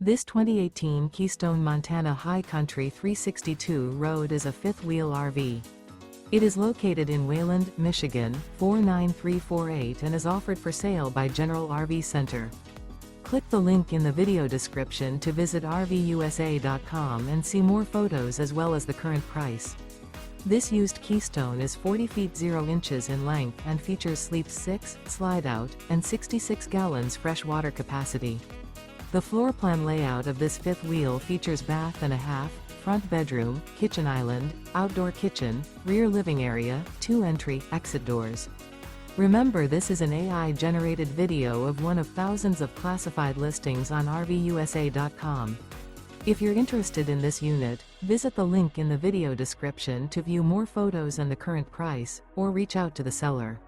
This 2018 Keystone Montana High Country 362 road is a fifth-wheel RV. It is located in Wayland, Michigan, 49348 and is offered for sale by General RV Center. Click the link in the video description to visit RVUSA.com and see more photos as well as the current price. This used Keystone is 40 feet 0 inches in length and features sleep 6, slide-out, and 66 gallons fresh water capacity. The floor plan layout of this fifth wheel features bath and a half, front bedroom, kitchen island, outdoor kitchen, rear living area, 2 entry/exit doors. Remember, this is an AI-generated video of one of thousands of classified listings on RVUSA.com. If you're interested in this unit, visit the link in the video description to view more photos and the current price, or reach out to the seller.